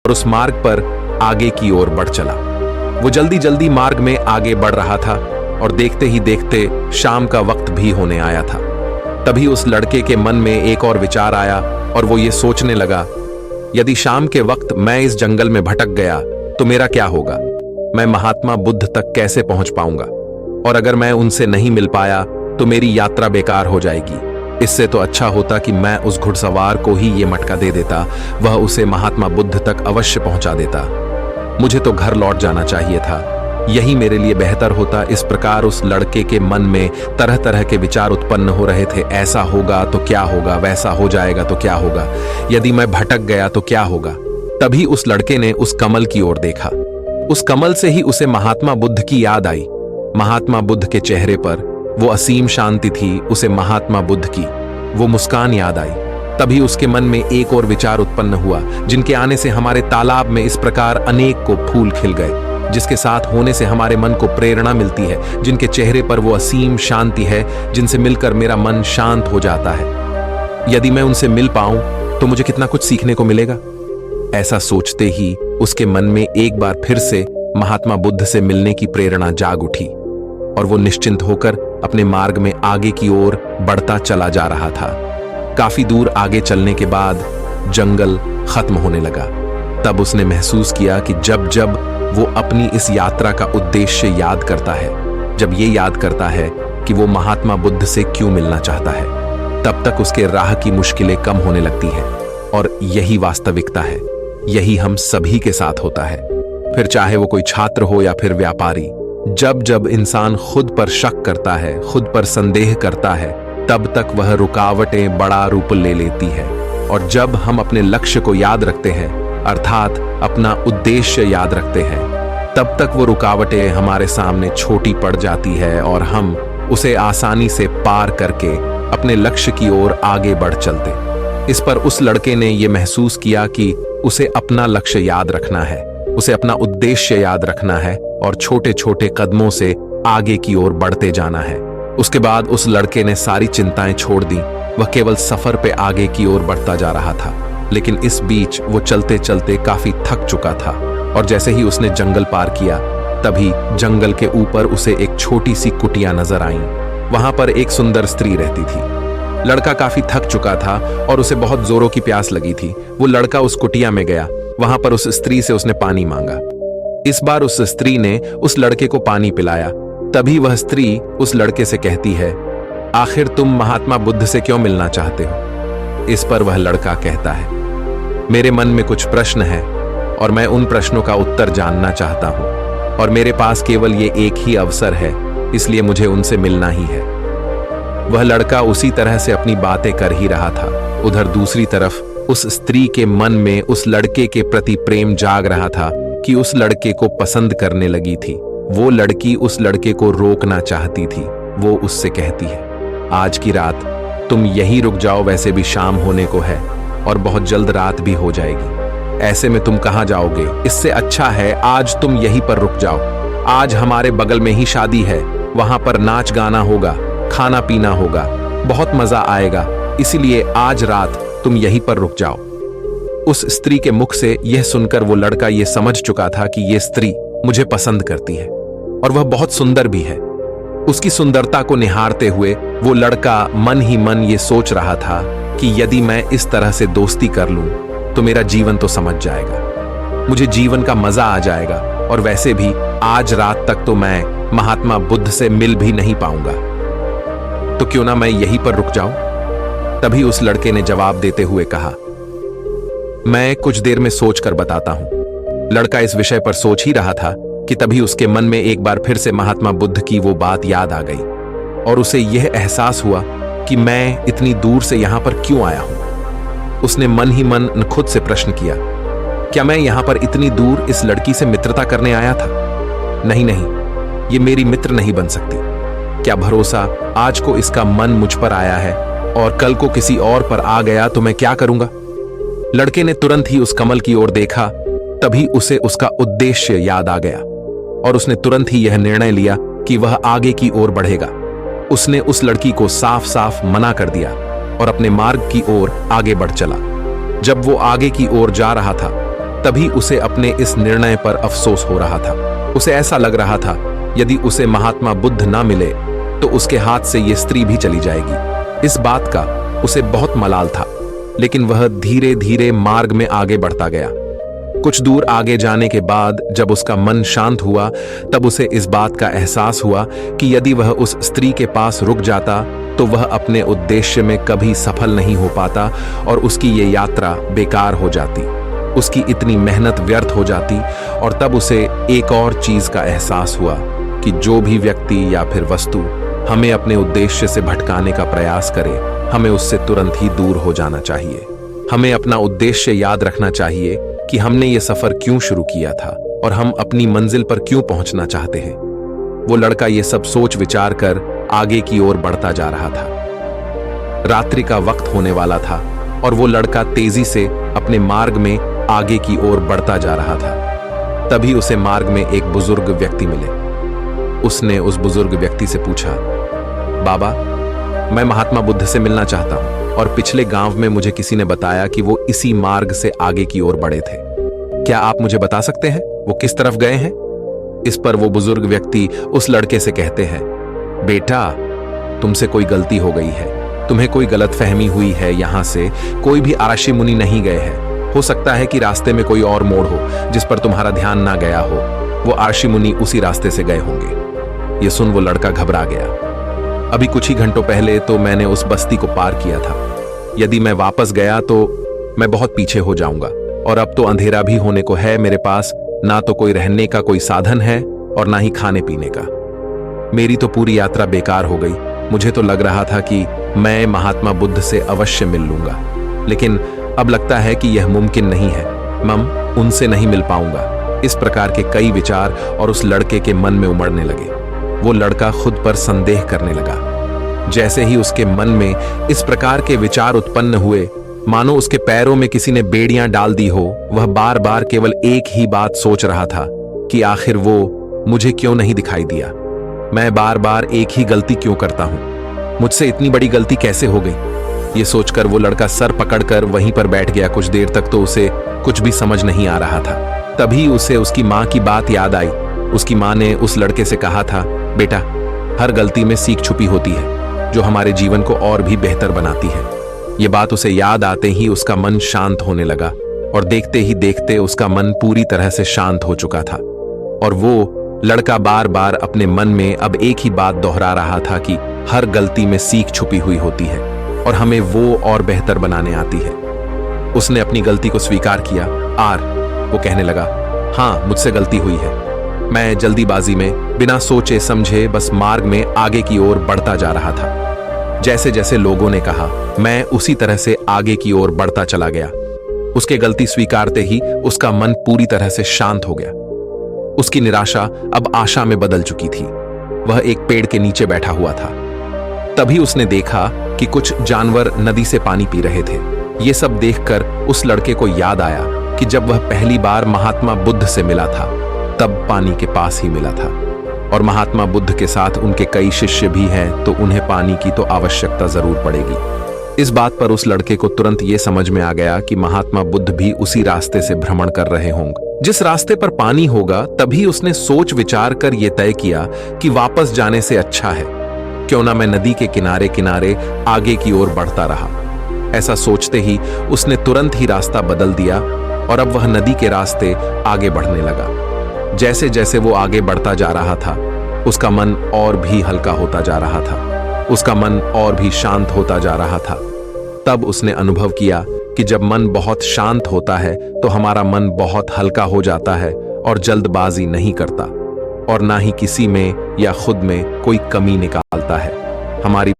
और उस मार्ग पर आगे की ओर बढ़ चला। वो जल्दी जल्दी मार्ग में आगे बढ़ रहा था और देखते ही देखते शाम का वक्त भी होने आया था। तभी उस लड़के के मन में एक और विचार आया और वो ये सोचने लगा, यदि शाम के वक्त मैं इस जंगल में भटक गया तो मेरा क्या होगा? मैं महात्मा बुद्ध तक कैसे पहुंच पाऊंगा? और अगर मैं उनसे नहीं मिल पाया तो मेरी यात्रा बेकार हो जाएगी। इससे तो अच्छा होता कि मैं उस घुड़सवार को ही ये मटका दे देता, वह उसे महात्मा बुद्ध तक अवश्य पहुंचा देता। मुझे तो घर लौट जाना चाहिए था, यही मेरे लिए बेहतर होता। इस प्रकार उस लड़के के मन में तरह तरह के विचार उत्पन्न हो रहे थे। ऐसा होगा तो क्या होगा, वैसा हो जाएगा तो क्या होगा, यदि मैं भटक गया तो क्या होगा। तभी उस लड़के ने उस कमल की ओर देखा। उस कमल से ही उसे महात्मा बुद्ध की याद आई। महात्मा बुद्ध के चेहरे पर वो असीम शांति थी। उसे महात्मा बुद्ध की वो मुस्कान याद आई। तभी उसके मन में एक और विचार उत्पन्न हुआ, जिनके आने से हमारे तालाब में इस प्रकार अनेक को फूल खिल गए, जिसके साथ होने से हमारे मन को प्रेरणा मिलती है, जिनके चेहरे पर वो असीम शांति है, जिनसे मिलकर मेरा मन शांत हो जाता है। यदि मैं उनसे मिल पाऊं तो मुझे कितना कुछ सीखने को मिलेगा। ऐसा सोचते ही उसके मन में एक बार फिर से महात्मा बुद्ध से मिलने की प्रेरणा जाग उठी और वो निश्चिंत होकर अपने मार्ग में आगे की ओर बढ़ता चला जा रहा था। काफी दूर आगे चलने के बाद जंगल खत्म होने लगा। तब उसने महसूस किया कि जब जब वो अपनी इस यात्रा का उद्देश्य याद करता है, जब ये याद करता है कि वो महात्मा बुद्ध से क्यों मिलना चाहता है, तब तक उसके राह की मुश्किलें कम होने लगती हैं। और यही वास्तविकता है, यही हम सभी के साथ होता है। फिर चाहे वो कोई छात्र हो या फिर व्यापारी, जब जब इंसान खुद पर शक करता है, खुद पर संदेह करता है, तब तक वह रुकावटें बड़ा रूप ले लेती है। और जब हम अपने लक्ष्य को याद रखते हैं, अर्थात अपना उद्देश्य याद रखते हैं, तब तक वो रुकावटें हमारे सामने छोटी पड़ जाती है और हम उसे आसानी से पार करके अपने लक्ष्य की ओर आगे बढ़ चलते। इस पर उस लड़के ने यह महसूस किया कि उसे अपना लक्ष्य याद रखना है, उसे अपना उद्देश्य याद रखना है और छोटे छोटे कदमों से आगे की ओर बढ़ते जाना है। उसके बाद उस लड़के ने सारी चिंताएं छोड़ दी। वह केवल सफर पे आगे की ओर बढ़ता जा रहा था। लेकिन इस बीच वो चलते चलते काफी थक चुका था और जैसे ही उसने जंगल पार किया, तभी जंगल के ऊपर उसे एक छोटी सी कुटिया नजर आई। वहां पर एक सुंदर स्त्री रहती थी। लड़का काफी थक चुका था और उसे बहुत जोरों की प्यास लगी थी। वो लड़का उस कुटिया में गया। वहां पर उस स्त्री से उसने पानी मांगा। इस बार उस स्त्री ने उस लड़के को पानी पिलाया। तभी वह स्त्री उस लड़के से कहती है, आखिर तुम महात्मा बुद्ध से क्यों मिलना चाहते हो? इस पर वह लड़का कहता है, मेरे मन में कुछ प्रश्न हैं और मैं उन प्रश्नों का उत्तर जानना चाहता हूं और मेरे पास केवल ये एक ही अवसर है, इसलिए मुझे उनसे मिलना ही है। वह लड़का उसी तरह से अपनी बातें कर ही रहा था। उधर दूसरी तरफ उस स्त्री के मन में उस लड़के के प्रति प्रेम जाग रहा था कि उस लड़के को पसंद करने लगी थी। वो लड़की उस लड़के को रोकना चाहती थी। वो उससे कहती है, आज की रात तुम यहीं रुक जाओ, वैसे भी शाम होने को है और बहुत जल्द रात भी हो जाएगी। ऐसे में तुम कहाँ जाओगे? इससे अच्छा है आज तुम यहीं पर रुक जाओ। आज हमारे बगल में ही शादी है, वहां पर नाच गाना होगा, खाना पीना होगा, बहुत मजा आएगा, इसीलिए आज रात तुम यहीं पर रुक जाओ। उस स्त्री के मुख से यह सुनकर वो लड़का यह समझ चुका था कि यह स्त्री मुझे पसंद करती है और वह बहुत सुंदर भी है। उसकी सुंदरता को निहारते हुए वो लड़का मन ही मन ये सोच रहा था कि यदि मैं इस तरह से दोस्ती कर लूं तो मेरा जीवन तो समझ जाएगा, मुझे जीवन का मजा आ जाएगा और वैसे भी आज रात तक तो मैं महात्मा बुद्ध से मिल भी नहीं पाऊंगा, तो क्यों ना मैं यहीं पर रुक जाऊं? तभी उस लड़के ने जवाब देते हुए कहा, मैं कुछ देर में सोच कर बताता हूं। लड़का इस विषय पर सोच ही रहा था कि तभी उसके मन में एक बार फिर से महात्मा बुद्ध की वो बात याद आ गई और उसे यह एहसास हुआ कि मैं इतनी दूर से यहां पर क्यों आया हूं। उसने मन ही मन खुद से प्रश्न किया, क्या मैं यहां पर इतनी दूर इस लड़की से मित्रता करने आया था? नहीं नहीं, ये मेरी मित्र नहीं बन सकती। क्या भरोसा आज को इसका मन मुझ पर आया है और कल को किसी और पर आ गया तो मैं क्या करूंगा? लड़के ने तुरंत ही उस कमल की ओर देखा। तभी उसे उसका उद्देश्य याद आ गया और उसने तुरंत ही यह निर्णय लिया कि वह आगे की ओर बढ़ेगा। उसने उस लड़की को साफ साफ मना कर दिया और अपने मार्ग की ओर आगे बढ़ चला। जब वो आगे की ओर जा रहा था, तभी उसे अपने इस निर्णय पर अफसोस हो रहा था। उसे ऐसा लग रहा था यदि उसे महात्मा बुद्ध ना मिले तो उसके हाथ से ये स्त्री भी चली जाएगी। इस बात का उसे बहुत मलाल था, लेकिन वह धीरे धीरे मार्ग में आगे बढ़ता गया। कुछ दूर आगे जाने के बाद जब उसका मन शांत हुआ, तब उसे इस बात का एहसास हुआ कि यदि वह उस स्त्री के पास रुक जाता तो वह अपने उद्देश्य में कभी सफल नहीं हो पाता और उसकी ये यात्रा बेकार हो जाती, उसकी इतनी मेहनत व्यर्थ हो जाती। और तब उसे एक और चीज का एहसास हुआ कि जो भी व्यक्ति या फिर वस्तु हमें अपने उद्देश्य से भटकाने का प्रयास करे, हमें उससे तुरंत ही दूर हो जाना चाहिए। हमें अपना उद्देश्य याद रखना चाहिए कि हमने ये सफर क्यों शुरू किया था और हम अपनी मंजिल पर क्यों पहुंचना चाहते हैं। वो लड़का ये सब सोच विचार कर आगे की ओर बढ़ता जा रहा था। रात्रि का वक्त होने वाला था और वो लड़का तेजी से अपने मार्ग में आगे की ओर बढ़ता जा रहा था। तभी उसे मार्ग में एक बुजुर्ग व्यक्ति मिले। उसने उस बुजुर्ग व्यक्ति से पूछा, बाबा, मैं महात्मा बुद्ध से मिलना चाहता हूं और पिछले गांव में मुझे किसी ने बताया कि वो इसी मार्ग से आगे की ओर बढ़े थे। क्या आप मुझे बता सकते हैं वो किस तरफ गए हैं? इस पर वो बुजुर्ग व्यक्ति उस लड़के से कहते हैं, बेटा, तुमसे कोई गलती हो गई है, तुम्हें कोई गलतफहमी हुई है। यहां से कोई भी आरशी मुनि नहीं गए हैं। हो सकता है कि रास्ते में कोई और मोड़ हो जिस पर तुम्हारा ध्यान ना गया हो। वो आरशी मुनि उसी रास्ते से गए होंगे। ये सुन वो लड़का घबरा गया। अभी कुछ ही घंटों पहले तो मैंने उस बस्ती को पार किया था। यदि मैं वापस गया तो मैं बहुत पीछे हो जाऊंगा और अब तो अंधेरा भी होने को है। मेरे पास ना तो कोई रहने का कोई साधन है और ना ही खाने पीने का। मेरी तो पूरी यात्रा बेकार हो गई। मुझे तो लग रहा था कि मैं महात्मा बुद्ध से अवश्य मिल लूंगा, लेकिन अब लगता है कि यह मुमकिन नहीं है। उनसे नहीं मिल पाऊंगा। इस प्रकार के कई विचार और उस लड़के के मन में उमड़ने लगे। वो लड़का खुद पर संदेह करने लगा। जैसे ही उसके मन में इस प्रकार के विचार उत्पन्न हुए, मानो उसके पैरों में किसी ने बेड़ियां डाल दी हो। वह बार बार केवल एक ही बात सोच रहा था कि आखिर वो मुझे क्यों नहीं दिखाई दिया। मैं बार बार एक ही गलती क्यों करता हूं? मुझसे इतनी बड़ी गलती कैसे हो गई? ये सोचकर वो लड़का सर पकड़कर वहीं पर बैठ गया। कुछ देर तक तो उसे कुछ भी समझ नहीं आ रहा था। तभी उसे उसकी माँ की बात याद आई। उसकी माँ ने उस लड़के से कहा था, बेटा, हर गलती में सीख छुपी होती है जो हमारे जीवन को और भी बेहतर बनाती है। ये बात उसे याद आते ही उसका मन शांत होने लगा और देखते ही देखते उसका मन पूरी तरह से शांत हो चुका था। और वो लड़का बार बार अपने मन में अब एक ही बात दोहरा रहा था कि हर गलती में सीख छुपी हुई होती है और हमें वो और बेहतर बनाने आती है। उसने अपनी गलती को स्वीकार किया। वो कहने लगा, हाँ, मुझसे गलती हुई है। मैं जल्दीबाजी में बिना सोचे समझे बस मार्ग में आगे की ओर बढ़ता जा रहा था। जैसे जैसे लोगों ने कहा, मैं उसी तरह से आगे की ओर बढ़ता चला गया। उसके गलती स्वीकारते ही उसका मन पूरी तरह से शांत हो गया। उसकी निराशा अब आशा में बदल चुकी थी। वह एक पेड़ के नीचे बैठा हुआ था। तभी उसने देखा कि कुछ जानवर नदी से पानी पी रहे थे। ये सब देखकर उस लड़के को याद आया कि जब वह पहली बार महात्मा बुद्ध से मिला था तब पानी के पास ही मिला था और महात्मा बुद्ध के साथ उनके कई शिष्य भी हैं, तो उन्हें पानी की तो आवश्यकता जरूर पड़ेगी। इस बात पर उस लड़के को तुरंत ये समझ में आ गया कि महात्मा बुद्ध भी उसी रास्ते से भ्रमण कर रहे होंगे जिस रास्ते पर पानी होगा। तभी उसने सोच विचार कर यह तय किया कि वापस जाने से अच्छा है क्यों ना मैं नदी के किनारे किनारे आगे की ओर बढ़ता रहा। ऐसा सोचते ही उसने तुरंत ही रास्ता बदल दिया और अब वह नदी के रास्ते आगे बढ़ने लगा। जैसे जैसे वो आगे बढ़ता जा रहा था, उसका मन और भी हल्का होता जा रहा था। उसका मन और भी शांत होता जा रहा था। तब उसने अनुभव किया कि जब मन बहुत शांत होता है तो हमारा मन बहुत हल्का हो जाता है और जल्दबाजी नहीं करता और ना ही किसी में या खुद में कोई कमी निकालता है। हमारी